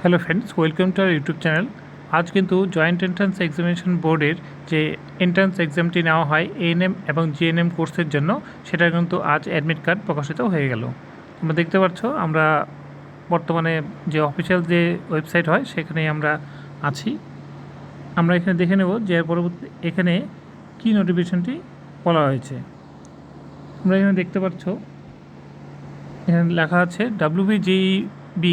Hello friends, welcome to our YouTube channel. আজ কিন্তু joint entrance examination বোর্ডের যে এন্ট্রান্স এক্সামটি নেওয়া হয় এএনএম এবং জিএনএম কোর্সের জন্য, সেটা কিন্তু আজ অ্যাডমিট কার্ড প্রকাশিত হয়ে গেল। তোমরা দেখতে পাচ্ছ আমরা বর্তমানে যে অফিসিয়াল যে ওয়েবসাইট হয় সেখানেই আমরা আছি। আমরা এখানে দেখে নেব যে পরবর্তী এখানে কী নোটিফিকেশনটি বলা হয়েছে। তোমরা এখানে দেখতে পাচ্ছ এখানে লেখা আছে WBJEB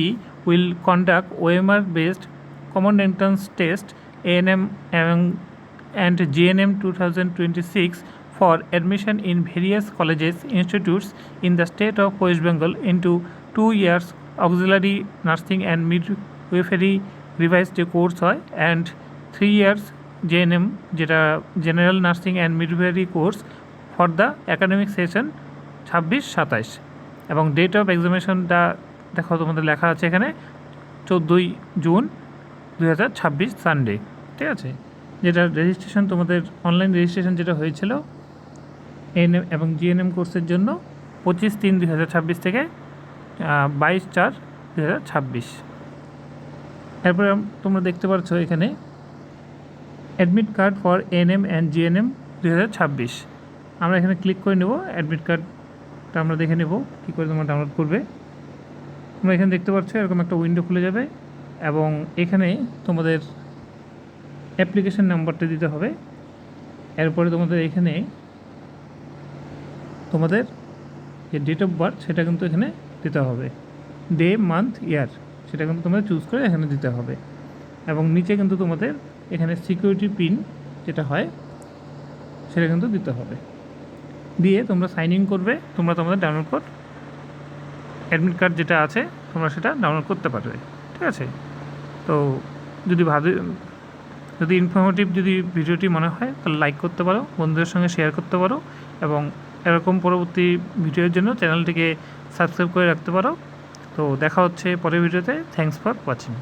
will conduct OMR based common entrance test ANM and GNM 2026 for admission in various colleges institutes in the state of West Bengal into 2 years auxiliary nursing and midwifery revised course হয় and 3 years JNM যেটা general nursing and midwifery course for the academic session 26-27 এবং date of এক্সামিনেশনটা দেখো তোমাদের লেখা আছে এখানে 14 June 2026 Sunday. ঠিক আছে, যেটা রেজিস্ট্রেশন তোমাদের অনলাইন রেজিস্ট্রেশন যেটা হয়েছিল এএনএম এবং জিএনএম কোর্সের জন্য 25/3/2026 থেকে 22/4/2026। এরপরে তোমরা দেখতে পাচ্ছ এখানে admit card for ANM and GNM 2026। আমরা এখানে ক্লিক করে নেব। অ্যাডমিট কার্ডটা আমরা দেখে নেব কী করে তোমরা ডাউনলোড করবে। তোমরা এখানে দেখতে পাচ্ছ এরকম একটা উইন্ডো খুলে যাবে এবং এখানে তোমাদের অ্যাপ্লিকেশন নাম্বারটা দিতে হবে। এরপরে তোমাদের এখানে তোমাদের যে ডেট অফ বার্থ সেটা কিন্তু এখানে দিতে হবে, ডে মান্থ ইয়ার সেটা কিন্তু তোমাদের চুজ করে এখানে দিতে হবে এবং নিচে কিন্তু তোমাদের এখানে সিকিউরিটি পিন যেটা হয় সেটা কিন্তু দিতে হবে। দিয়ে তোমরা সাইন ইন করবে। তোমরা তোমাদের ডাউনলোড কোড অ্যাডমিট কার্ড যেটা আছে তোমরা সেটা ডাউনলোড করতে পারবে। ঠিক আছে, তো যদি ইনফরমেটিভ যদি ভিডিওটি মনে হয় তাহলে লাইক করতে পারো, বন্ধুদের সঙ্গে শেয়ার করতে পারো এবং এরকম পরবর্তী ভিডিওর জন্য চ্যানেলটিকে সাবস্ক্রাইব করে রাখতে পারো। তো দেখা হচ্ছে পরের ভিডিওতে। Thanks for watching.